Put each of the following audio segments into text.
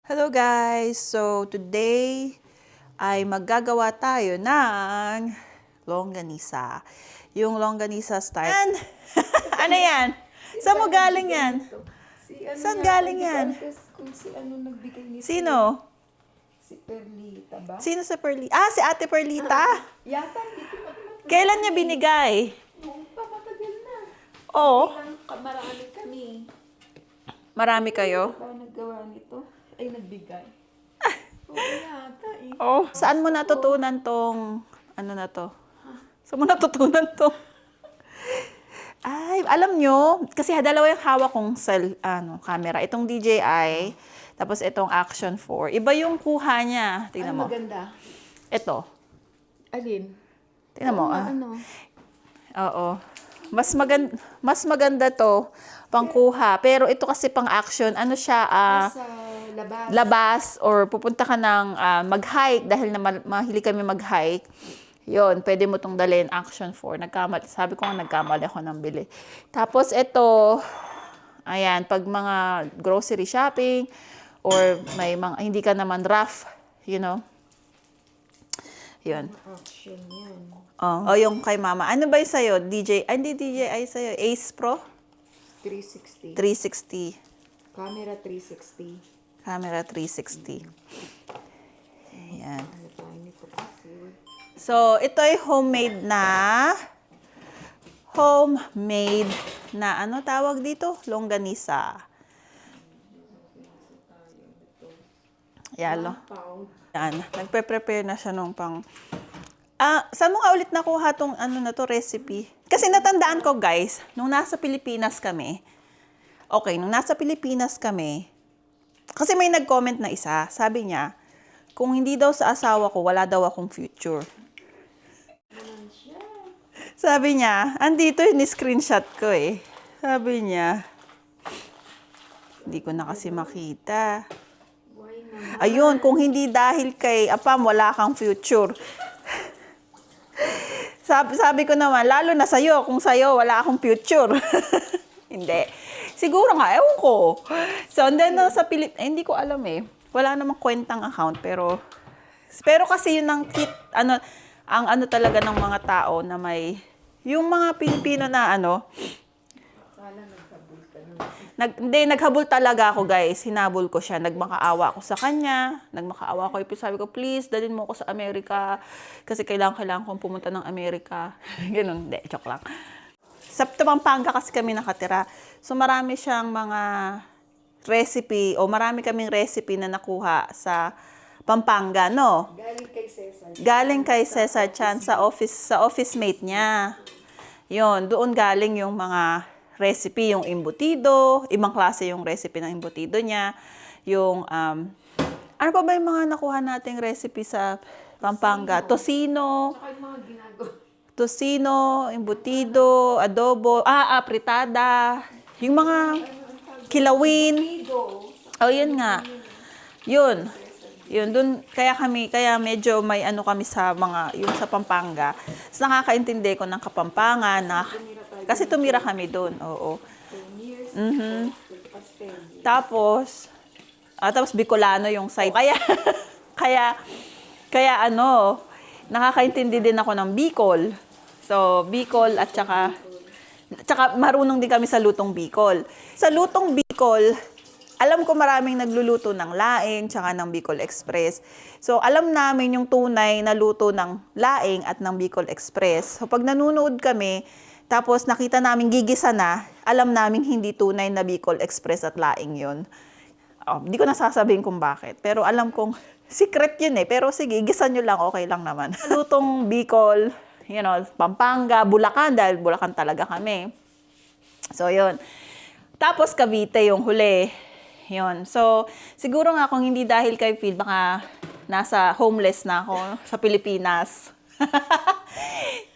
Hello guys! So today ay maggagawa tayo ng longganisa. Yung longganisa style. Ano yan? Saan mo galing yan? Saan galing yan? Kung si ano nagbigay nito. Sino? Si Perlita ba? Sino si Perlita? Ah, si Ate Perlita! Yata, dito matagal. Kailan niya binigay? Noong pa matagal na. Oo. Marami kami. Marami kayo? Ba naggawa nito? Ay, nagbigay. Oo yata eh. Oh. Saan mo natutunan tong, ano na to? Saan mo natutunan to? Ay, alam nyo, kasi dalawa yung hawak kong camera. Itong DJI, tapos itong Action 4. Iba yung kuha niya. Tingnan mo. Maganda? Ito. Alin? Tingnan mo. Ano? Oo. Mas maganda to, pangkuha. Pero ito kasi pang action. Ano siya? Sa labas. Labas or pupunta ka ng mag-hike dahil na mahilig kami mag-hike. Yon, pwede mo tong dalhin Action 4. Sabi ko nga nagkamali ako ng bili. Tapos ito, ayan, pag mga grocery shopping or may mga hindi ka naman rough, you know. Yun. Action yan. Oh, yung kay mama. Ano ba yung sa'yo? Hindi DJI sa'yo. Ace Pro? 360. 360. Camera 360. Camera 360. Ayan. Ano tayo nito kasi? So, ito ay homemade na, ano tawag dito? Longganisa. Yalo. Pound. Yan. Nagpe-prepare na siya nung pang... saan mo nga ulit nakuha tong recipe? Kasi natandaan ko, guys, nung nasa Pilipinas kami, kasi may nag-comment na isa, sabi niya, kung hindi daw sa asawa ko, wala daw akong future. Sabi niya, andito yung screenshot ko eh. Sabi niya, hindi ko na kasi makita. Ayun, kung hindi dahil kay Apam, wala kang future. Sabi ko naman, lalo na sa'yo, kung sa'yo, wala akong future. Hindi. Siguro nga, ewan ko. So, and then, sa hindi ko alam eh. Wala namang kwentang account, pero kasi yun ang ang talaga ng mga tao na may, yung mga Pilipino na naghabol talaga ako, guys. Hinabol ko siya. Nagmakaawa ako sa kanya. Nagmakaawa ako. Sabi ko, please, dalhin mo ako sa Amerika. Kasi kailangan kong pumunta ng Amerika. Ganun. Hindi, joke lang. Sa Pampanga kasi kami nakatira. So, marami siyang mga recipe o marami kaming recipe na nakuha sa Pampanga, no? Galing kay Cesar. Galing kay Cesar Chan sa office mate niya. Yon, doon galing yung mga recipe, yung embutido, ibang klase yung recipe ng embutido niya. Yung, ano pa ba yung mga nakuha nating recipe sa Pampanga? Tocino. Saka yung mga ginagawa. Tocino, embutido, adobo, fritada. Yung mga kilawin. Oh, yun nga. Yun. Yun, dun, kaya medyo may kami sa mga, yung sa Pampanga. So, nakakaintindi ko ng Kapampangan, kasi tumira kami dun, oo. Tapos Bicolano yung side. Kaya nakakaintindi din ako ng Bicol. So, Bicol at saka marunong din kami sa lutong Bicol. Sa lutong Bicol, alam ko maraming nagluluto ng laing tsaka ng Bicol Express. So, alam namin yung tunay na luto ng laing at ng Bicol Express. So, pag nanonood kami, tapos nakita namin gigisa na, alam namin hindi tunay na Bicol Express at laing yun. Hindi ko nasasabihin kung bakit. Pero alam kong secret yun eh. Pero sige, gisa nyo lang, okay lang naman. Lutong Bicol, Pampanga, Bulacan, dahil Bulacan talaga kami. So, yun. Tapos Cavite yung huli. Yun. So, siguro nga kung hindi dahil kay Phil, baka nasa homeless na ako sa Pilipinas.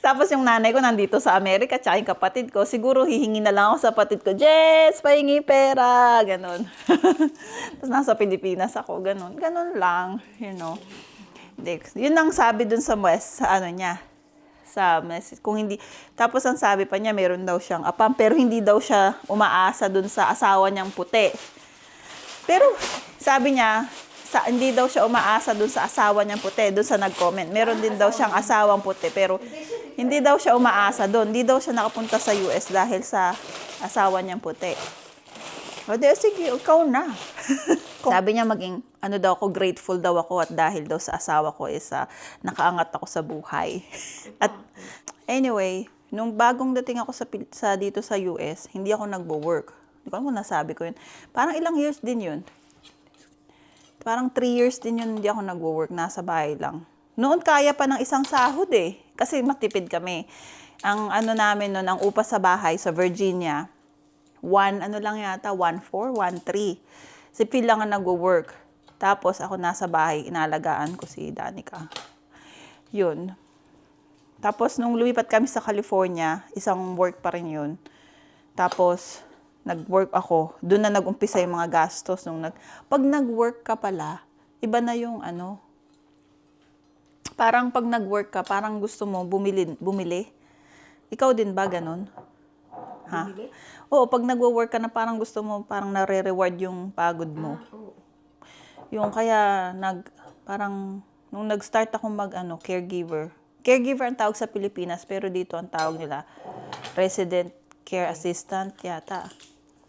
Tapos yung nanay ko nandito sa Amerika, tsaka yung kapatid ko, siguro hihingi na lang ako sa kapatid ko, Jess, pahingi pera, ganun. Tapos nasa Pilipinas ako, ganun. Ganun lang, Yun ang sabi dun sa niya, sa message. Kung hindi, tapos ang sabi pa niya, meron daw siyang Apam, pero hindi daw siya umaasa dun sa asawa niyang puti. Pero sabi niya, hindi daw siya umaasa dun sa asawa niyang puti, dun sa nag-comment. Meron din daw siyang asawang puti, pero hindi daw siya umaasa dun. Hindi daw siya nakapunta sa US dahil sa asawa niyang puti. O di, sige, ikaw na. Sabi niya maging, daw ako, grateful daw ako at dahil daw sa asawa ko is nakaangat ako sa buhay. At anyway, nung bagong dating ako dito sa US, hindi ako nagbo-work. Hindi ko alam kung nasabi ko yun. Parang ilang years din yun. Parang 3 years din yun hindi ako nagwo-work. Nasa bahay lang. Noon kaya pa ng isang sahod eh. Kasi matipid kami. Ang namin noon, ang upa sa bahay sa Virginia, 1 1.3. Si Phil lang ang nagwo-work. Tapos ako nasa bahay, inalagaan ko si Danica. Yun. Tapos nung lumipat kami sa California, isang work pa rin yun. Tapos nag-work ako. Doon na nag-umpisa yung mga gastos. Pag nag-work ka pala, iba na yung parang pag nag-work ka, parang gusto mo bumili. Ikaw din ba ganun? Ha? Bumili? Oo, pag nagwo-work ka na parang gusto mo, parang nare-reward yung pagod mo. Oo. Yung kaya, parang, nung nag-start ako caregiver. Caregiver ang tawag sa Pilipinas, pero dito ang tawag nila, resident care assistant yata.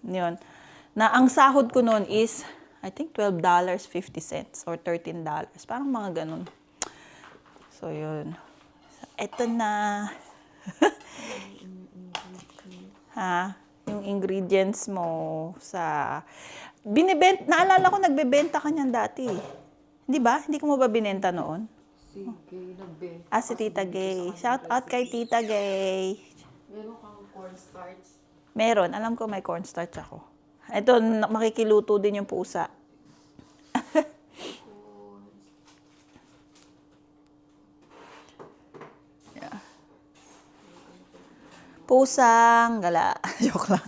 Yun. Na ang sahod ko noon is, I think $12.50 or $13. Parang mga ganun. So, yun. So, eto na. Ha? Yung ingredients mo sa... Naalala ko, nagbebenta ka niyan dati. Hindi ba? Hindi ko mo ba binenta noon? Sige, nagbenta. Si Tita Gay. Shout out kay Tita Gay. Meron kang cornstarch. Meron. Alam ko may cornstarch ako. Ito, makikiluto din yung pusa. Yeah. Pusang gala. Joke lang.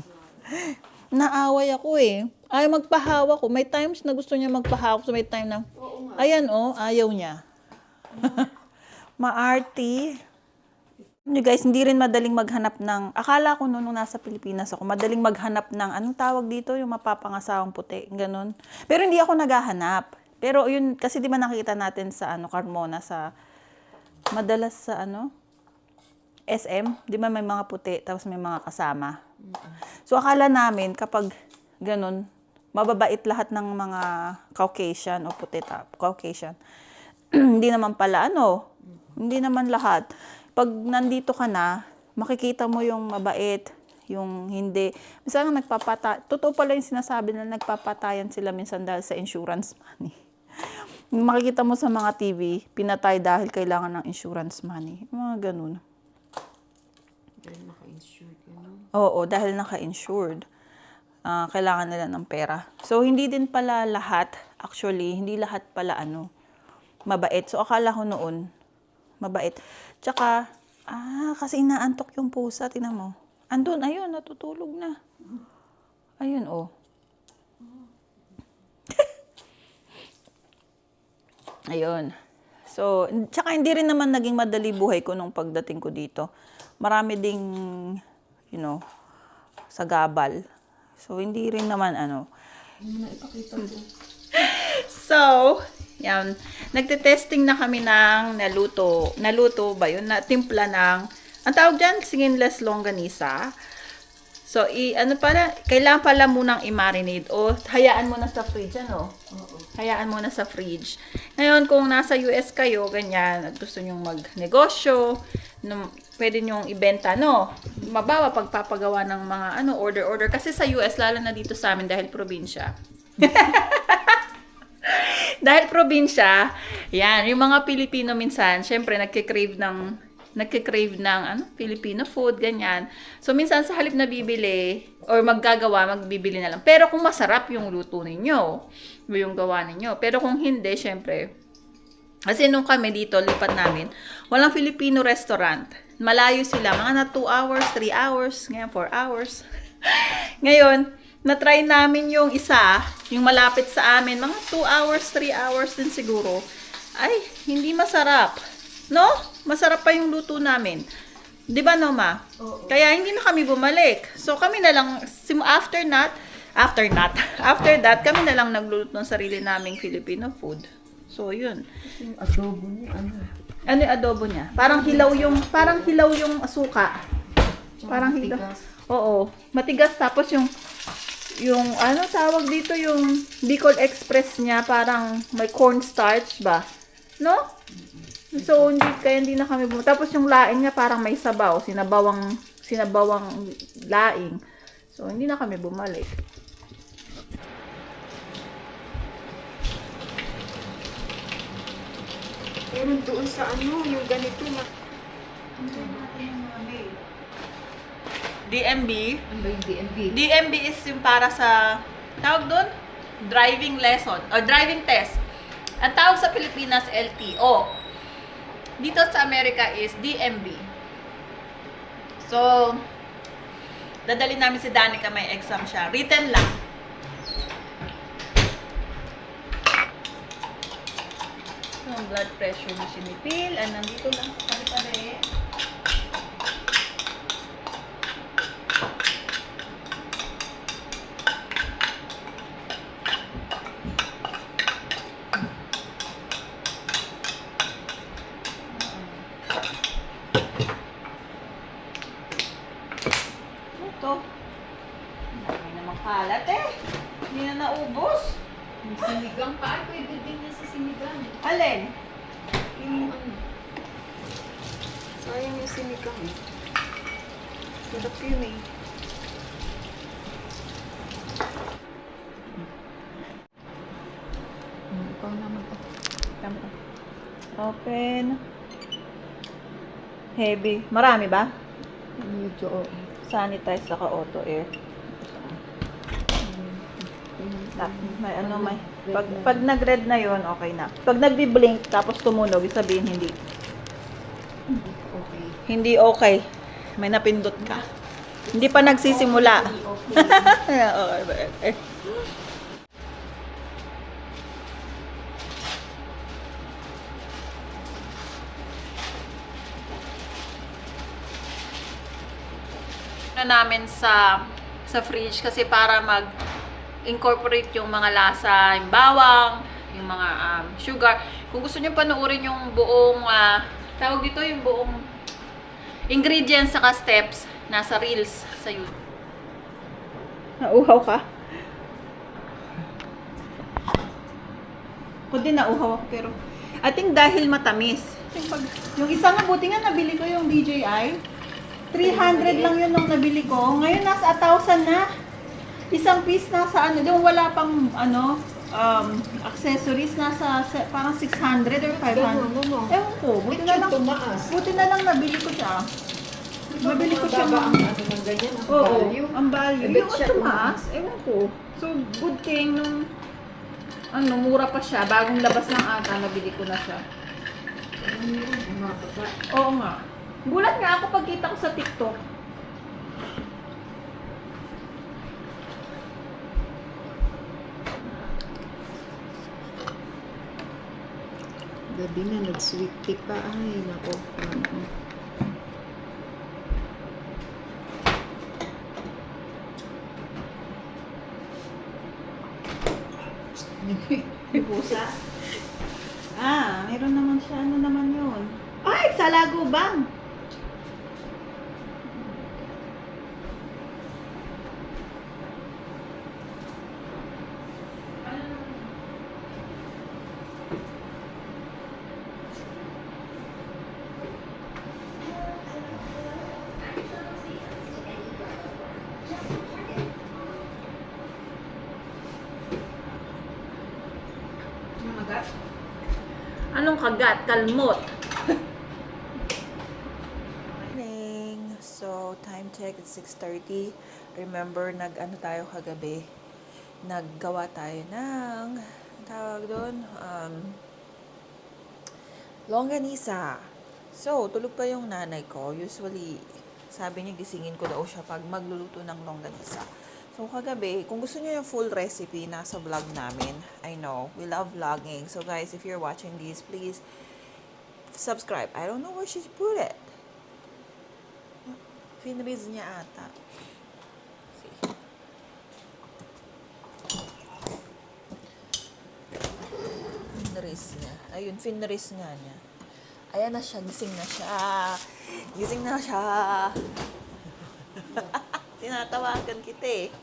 Naaway ako eh. Ay, magpahawa ko. May times na gusto niya magpahawa. So may time na, ayan ayaw niya. Maarty. You guys, hindi rin madaling maghanap ng, akala ko nung nasa Pilipinas ako, madaling maghanap ng, anong tawag dito, yung mapapangasawang puti, ganun. Pero hindi ako naghahanap. Pero yun, kasi di ba nakita natin sa Carmona, madalas sa SM, di ba may mga puti, tapos may mga kasama. So akala namin, kapag ganun, mababait lahat ng mga Caucasian o puti, Caucasian. Hindi naman pala, hindi naman lahat. Pag nandito ka na, makikita mo yung mabait, yung hindi. Minsan totoo pala yung sinasabi na nagpapatayan sila minsan dahil sa insurance money. Makikita mo sa mga TV, pinatay dahil kailangan ng insurance money. Mga ganun. Dahil naka-insured. Oo, dahil naka-insured. Kailangan nila ng pera. So, hindi din pala lahat, actually, hindi lahat pala mabait. So, akala ko noon, mabait. Tsaka, kasi inaantok yung pusa. Tingnan mo. Andun, ayun, natutulog na. Ayun, Ayun. So, tsaka hindi rin naman naging madali buhay ko nung pagdating ko dito. Marami ding, sagabal. So, hindi rin naman, Ipakita ko. So, yan. Nagte-testing na kami ng naluto. Naluto ba yun? Timpla ng, ang tawag dyan, skinless longganisa. So, kailangan pala munang i-marinate o hayaan mo na sa fridge, Oo. Hayaan mo na sa fridge. Ngayon, kung nasa US kayo, ganyan, at gusto nyong magnegosyo, pwede nyong ibenta, Mabawa pagpapagawa ng mga, order. Kasi sa US, lalo na dito sa amin dahil probinsya. Dahil probinsya, yan, yung mga Pilipino minsan, syempre, nagkikrave ng Filipino food, ganyan. So, minsan sa halip na bibili, or magbibili na lang. Pero kung masarap yung luto ninyo, yung gawa ninyo. Pero kung hindi, syempre, kasi nung kami dito, lipat namin, walang Filipino restaurant. Malayo sila, mga na 2 hours, 3 hours, ngayon 4 hours. Ngayon, na-try namin yung isa, yung malapit sa amin, mga 2 hours, 3 hours din siguro. Ay, hindi masarap. No? Masarap pa yung luto namin. Di ba, Ma? Oo. Kaya hindi na kami bumalik. So, kami na lang, after After that, kami na lang nagluluto ng sarili naming Filipino food. So, yun. Yung adobo niya, ano? Ano yung adobo niya? Parang hilaw yung suka. Parang hilaw. matigas. Oo. Matigas tapos yung ano tawag dito yung Bicol Express niya parang may cornstarch ba? No? So hindi na kami tapos yung laing niya parang may sabaw, sinabawang laing. So hindi na kami bumalik. Pero doon sa ano, yung ganito na. DMB. Ano ba yung DMV? DMB is yung para sa tawag doon driving lesson or driving test. Ang tawag sa Pilipinas LTO. Dito sa Amerika is DMB. So dadali namin si Danica, may exam siya. Written lang. Yung blood pressure ni sinipil. And nandito lang sa kalipabe. Ito. Hindi naman kalat eh. Hindi na naubos. Yung sinigang pa. Ay, pwede din niya sa sinigang. Alin? Yung ano. Sayang yung sinigang eh. Sarap yun eh. Ikaw naman. Tama. Open. Heavy. Marami ba? Medyo oo. Sanitize saka auto air. May ano may. Pag nag-red na yon okay na. Pag nagbi-blink tapos tumunog, sabihin hindi. Okay. Hindi okay. May napindot ka. Hindi pa nagsisimula. Okay. Na namin sa fridge kasi para mag-incorporate yung mga lasa, yung bawang, yung mga sugar. Kung gusto niyo panoorin yung buong tawag dito yung buong ingredients saka steps nasa reels sa YouTube. Nauhaw ka? Ako din nauhaw ako pero I think dahil matamis. Yung isa nga buti nga nabili ko yung DJI. 300 lang yun nung nabili ko. Ngayon nasa 1,000 na. Isang piece nasa ano, yung wala pang ano, accessories nasa parang 600 or 500. Ewan ko, buti na lang nabili ko siya. Nabili ko siya ang ano ng ganyan. Ang oo, value. ang value. I bet Yung siya tumaas, ewan ko. So, good thing nung ano, mura pa siya. Bagong labas lang ata, nabili ko na siya. Oo nga. Gulat nga ako pagkita ko sa TikTok. Gabi na, nag-sweet tea pa. Ay, nako. May pusa. Meron naman siya. Ano naman yun? Ay, salagubang! Anong kagat? Kalmot. Morning. So, time check is 6:30. Remember, nag-ano tayo kagabi? Naggawa tayo ng, tawag doon, longganisa. So, tulog pa yung nanay ko. Usually, sabi niya gisingin ko daw siya pag magluluto ng longganisa. So, kagabi, kung gusto niyo yung full recipe, nasa vlog namin. I know, we love vlogging. So, guys, if you're watching this, please subscribe. I don't know where she put it. Finreeze niya ata. See. finris niya. Ayun, finris nga niya. Ayan na siya, gising na siya. Gising na siya. Tinatawagan kita eh.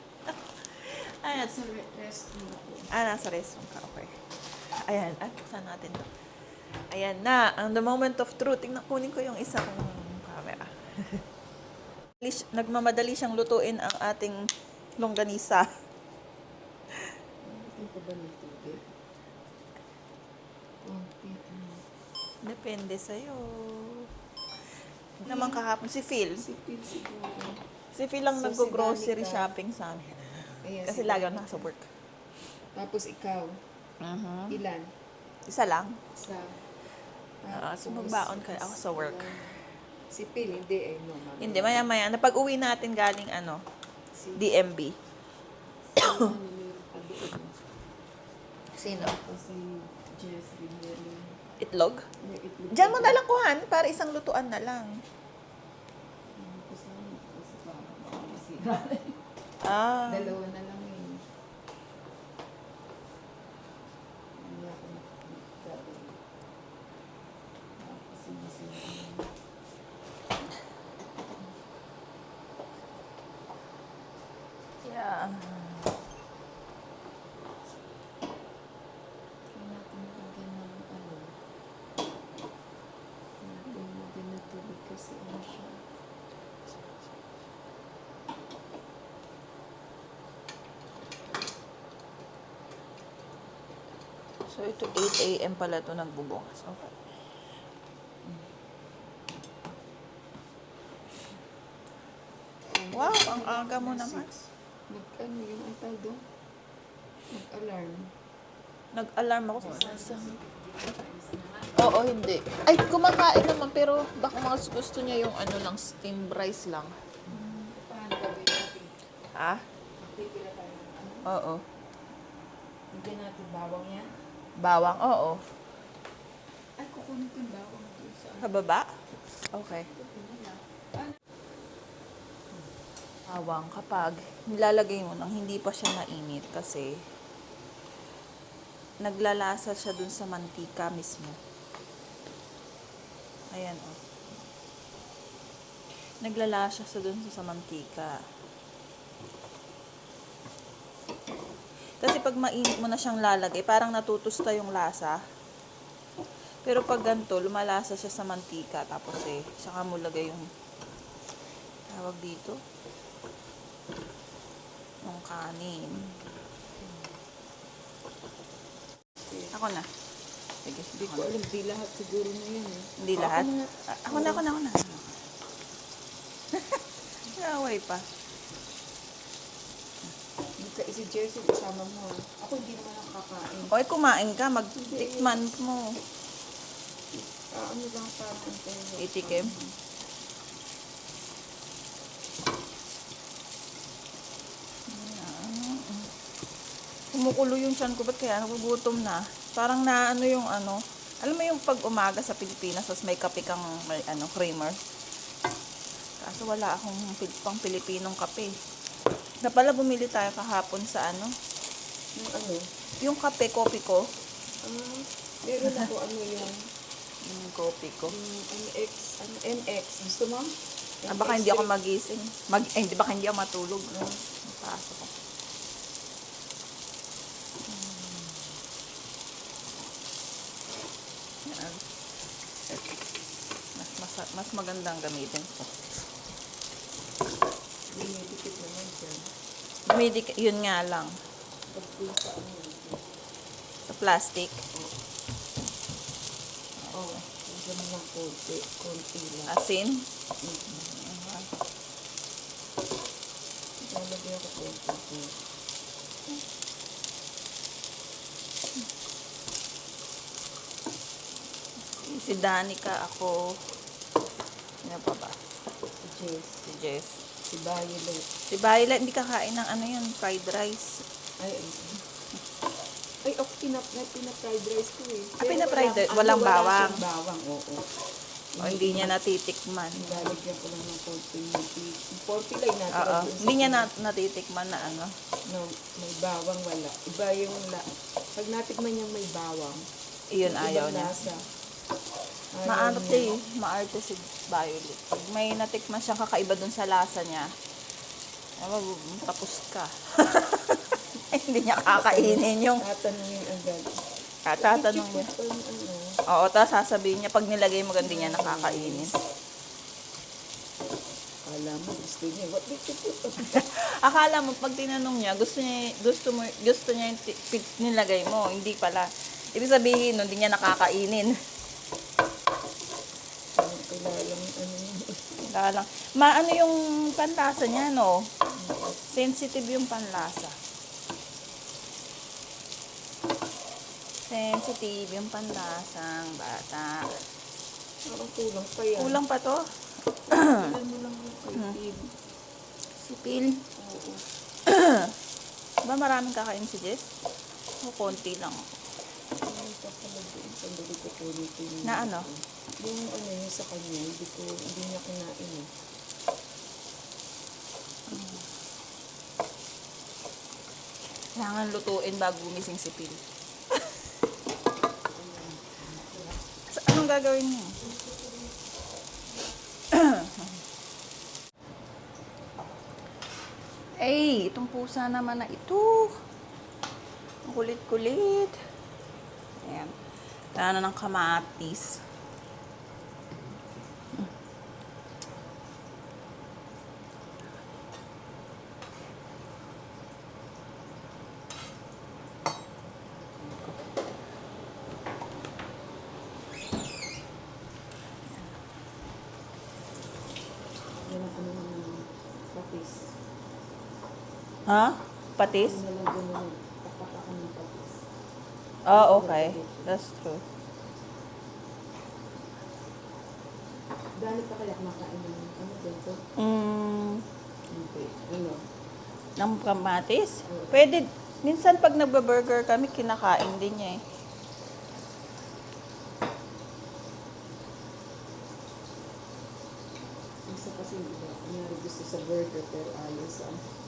Ayan. Sa restroom ako. Nasa restroom ka. Okay. Ayan. Buksan natin to. Ayan na. Ang the moment of truth. Tingnan, kunin ko yung isa kong camera. Nagmamadali siyang lutuin ang ating longganisa. Ito pa ba ng tubig? Konti. Depende sa'yo. Naman kahapon si Phil. Si Phil siguro. Si Phil lang So, nag-grocery si Danica. shopping sa amin. Ayan, Kasi si lagi ako Danica. nasa work. Tapos ikaw, ilan? Isa lang. Sa... So magbaon ka ako sa work. Si Phil, hindi eh. No, mama. Hindi, maya-maya. Napag-uwi natin galing Si... DMB. Ano, meron pa doon. Sino? Kasi Jeffrey, meron. Itlog? May itlog. Diyan mo na lang kuhan para isang lutuan na lang. Kasi parang baka masira. Dalawa na lang yun. Hindi ako nagkakaroon. Kasi masira. Yeah. Kaya natin lagyan ng ano. Natin lagyan ng tubig kasi ano siya. So ito 8 a.m. pala ito nagbubungas. Okay. Wow, ang aga mo naman. Ano yung ang tawag doon? Nag-alarm. Nag-alarm ako sa Oo, hindi. Ay, kumakain naman pero baka mas gusto niya yung lang, steamed rice lang. Paano gawin natin? Ha? Pipila tayo ng ano? Oo. Bigyan natin bawang yan. Bawang, oo. Ay, kukunin ko yung bawang doon sa Sa baba? Okay. Ano? Bawang kapag nilalagay mo nang hindi pa siya mainit kasi naglalasa siya dun sa mantika mismo. Ayan, oh. Naglalasa siya dun sa mantika. Kasi pag mainit mo na siyang lalagay, parang natutusta yung lasa. Pero pag ganito, lumalasa siya sa mantika. Tapos saka mo lagay yung tawag dito. Yung kanin. Ako na. Sige, Hindi ko alam, di lahat siguro na yan eh. Hindi lahat? Ako na. Naway pa. Si Jersey, kasama mo ah. Ako hindi naman nakakain. Oy, kumain ka. Magtikman mo. Ano lang parang tayo. Itikim. Kumukulo yung tiyan ko. Ba't kaya nagugutom na? Parang naano yung alam mo yung pag umaga sa Pilipinas, tapos may kape kang may creamer. Kaso wala akong pang Pilipinong kape. Na pala bumili tayo kahapon sa Yung ano? yung kape, kopi ko. Meron ako yung Yung kopi ko. MX. Gusto mo? Baka hindi ako magising. Hindi, baka hindi ako matulog. Pasok ko. Yan. Mas magandang gamitin ko. Dinidikit naman siya. Yun nga lang. Pag sa ano. Sa plastic. Oo. Diyan mo lang konti lang. Asin. Lalagay ako konti. Si Danica, ako. Ano pa ba? Si Jess. Si Jess. Si Violet. Si Violet, hindi kakain ng yun, fried rice. Ay, ako pina-fried rice ko eh. Pina-fried rice? Walang bawang? Walang bawang, oo. O hindi niya natitikman. Lalagyan ko lang ng konti. Konti lang natin. Oo. Hindi niya natitikman na No, may bawang wala. Iba yung pag natikman niyang may bawang, Iyon ayaw Ibang niya. lasa. Maarte si Violet. Pag may natikman siyang kakaiba dun sa lasa niya, tapos ka. Hindi niya kakainin yung Tatanungin agad. tatanong niya. Ano? Oo, tapos sasabihin niya, pag nilagay mo gandi niya nakakainin. Kala mo, gusto niya. What did you put? Akala mo, pag tinanong niya, gusto niya yung nilagay mo. Hindi pala. Ibig sabihin, hindi niya nakakainin. Kilala mo, ano yun. Lang. Maano yung panlasa niya, no? Sensitive yung panlasa. Sensitive yung panlasang bata. Parang kulang pa yan. Kulang pa to? Kulang mo lang yung creative. Sipil. Oo. Ba maraming kakain si Jess? O konti lang. Ano pa pala doon? Sandali ko ulitin. Na ano? Yung ano yung sa kanya, hindi niya kinain eh. Kailangan lutuin bago gumising si Pil. Anong gagawin niyo? Ay, itong pusa naman na ito. Ang kulit-kulit. Ayan. Kano ng kamatis. Yan ako naman ng patis. Ha? Patis? Ano lang ganun, tapak ako ng patis. Ah, okay. That's true. Dahil pa kaya kumakain ng ano dito? Hindi. Ano? Ng kamatis? Pwede. Minsan pag nagba-burger kami, kinakain din niya eh. Isa kasi iba, kunyari gusto sa burger pero ayaw sa ano.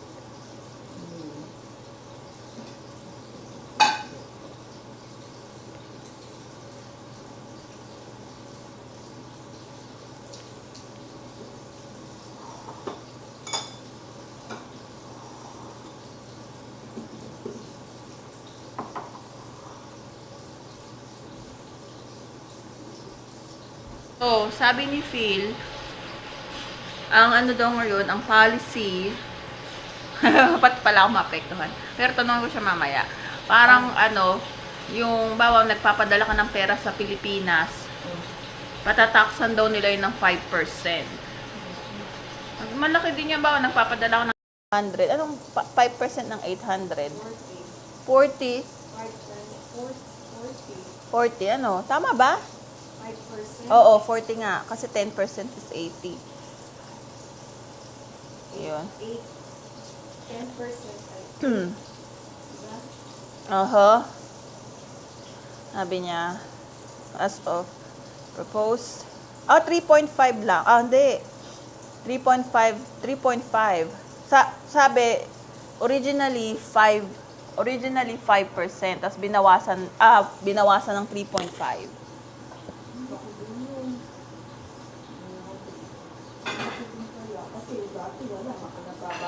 So, sabi ni Phil, ang ano daw ngayon, ang policy, pati pala ako maapektuhan. Pero tanong ko siya mamaya. Parang ano, yung bawang nagpapadala ka ng pera sa Pilipinas, patataksan daw nila yun ng 5%. Malaki din yung bawang nagpapadala ka ng 100. Anong 5% ng 800? 40? 40, ano? Tama ba? 5%? Oo, 40 nga. Kasi 10% is 80. Yun. 10% ay. Diba? Sabi niya, as of proposed. 3.5 lang. Hindi. 3.5. Sabi, originally 5%. Tapos binawasan ng 3.5.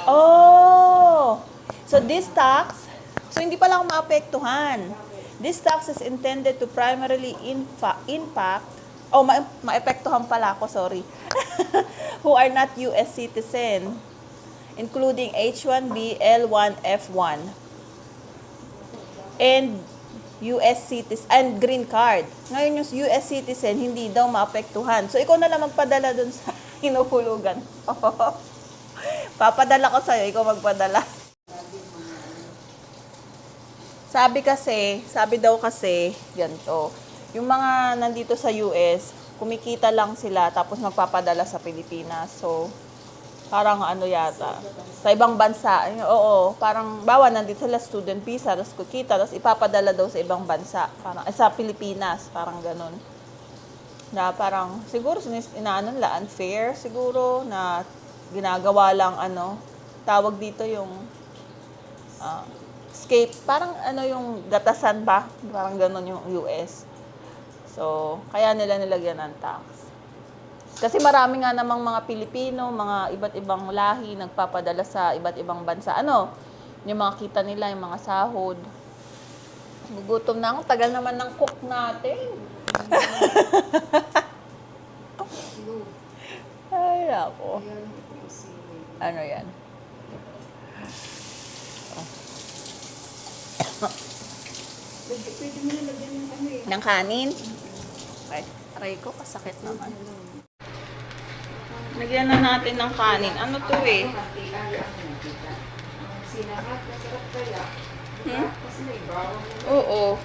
Oh! So this tax, so hindi pala ako maapektuhan. This tax is intended to primarily impact, maapektuhan pala ako, sorry, who are not US citizen, including H-1B, L-1, F-1, and US citizen, and green card. Ngayon yung US citizen, hindi daw maapektuhan. So ikaw na lang magpadala dun sa hinuhulugan. Papadala ko sa'yo, ikaw magpadala. Sabi daw kasi, ganito, yung mga nandito sa US, kumikita lang sila, tapos magpapadala sa Pilipinas. So, parang ano yata, sa ibang bansa, oo, parang, nandito sila student visa, tapos kukita, tapos ipapadala daw sa ibang bansa, parang, sa Pilipinas, parang ganun. Na parang, siguro, inaano nila, unfair, siguro, na ginagawa lang, tawag dito yung, escape, parang yung gatasan ba? Parang ganun yung US. So, kaya nila nilagyan ng tax. Kasi marami nga namang mga Pilipino, mga iba't ibang lahi, nagpapadala sa iba't ibang bansa. Ano? Yung mga kita nila, yung mga sahod. Gugutom na ako. Tagal naman ng cook natin. Ay, ako. Ayan, ito kasi. Ano yan? Pwede mo na lagyan ng ano eh. Ng kanin? Okay. Aray ko, kasakit naman. Lagyan na natin ng kanin. Ano to eh? Sinahat, masarap kaya. Hmm? Kasi may bawang. Oo.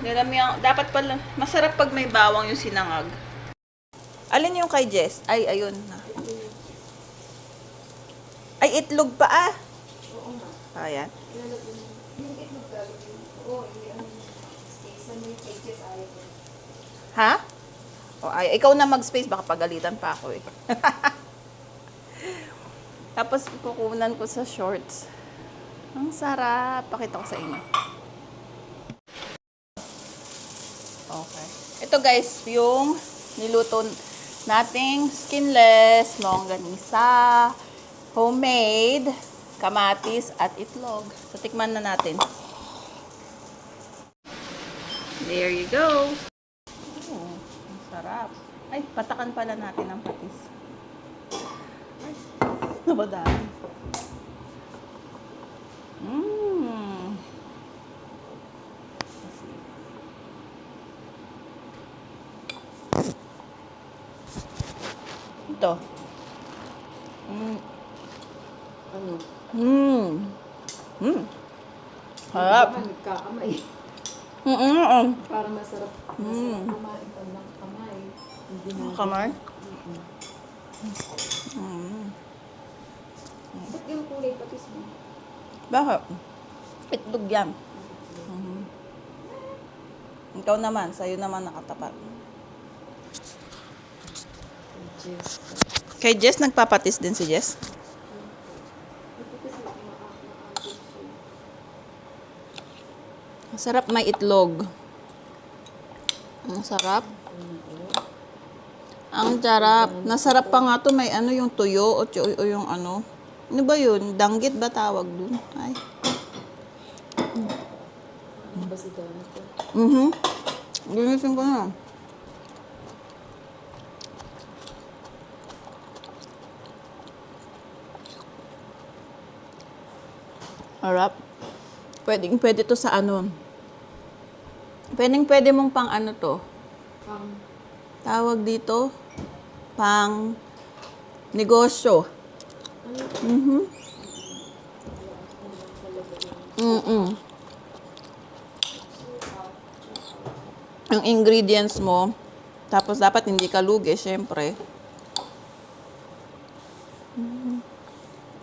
Dapat pala, masarap pag may bawang yung sinangag. Alin yung kay Jess? Ay, ayun na. Ay, itlog pa ah. Oo nga. Ayan. Ilalagyan mo. Yung itlog lalagyan mo. Oo, yung steaks na may pages ayaw ko. Ha? O, ay, ikaw na mag-space. Baka pagalitan pa ako eh. Tapos, kukunan ko sa shorts. Ang sarap. Pakita ko sa inyo. Okay. Ito guys, yung niluto nating skinless, longganisa, homemade, kamatis, at itlog. So, tikman na natin. There you go. Oh, ang sarap. Ay, patakan pala natin ang patis. Ay, nabadaan. Mmm. Ito. Ano? Harap. Baka nagkakamay. Para masarap. Masarap kumain pag nakakamay. Hindi na. Kamay? Ba't yung kulay patis mo? Bakit? Itlog yan. Ikaw naman, sa'yo naman nakatapat. Yes. Kay Jess, nagpapatis din si Jess. Masarap, may itlog. Ang sarap. Ang sarap. Nasarap pa nga to, may ano yung tuyo o yung ano. Ano ba yun? Danggit ba tawag dun? Ay. Ano ba si Donna to? Linisin ko na. Harap. Pwede to sa ano. Pwede mong pang ano to. Tawag dito. Pang negosyo. Ang ingredients mo. Tapos dapat hindi ka lugi, syempre.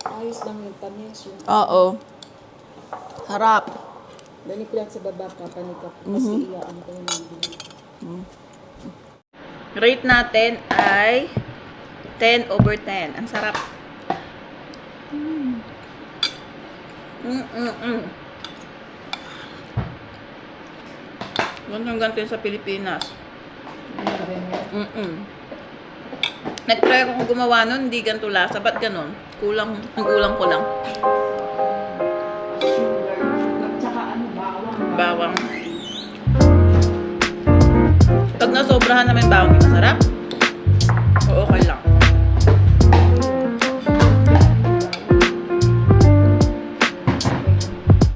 Ayos lang yung tamis. Oo. Harap. Dani ko lang sa baba kapanikap. Kasi iyaan ko yung nabili. Rate natin ay 10/10. Ang sarap. Ganto yun sa Pilipinas. Nag-try ako gumawa nun, hindi ganito lasa. Ba't ganun? Kulang ko lang. Tsaka ano, Bawang. Pag nasobrahan naman bawang, masarap.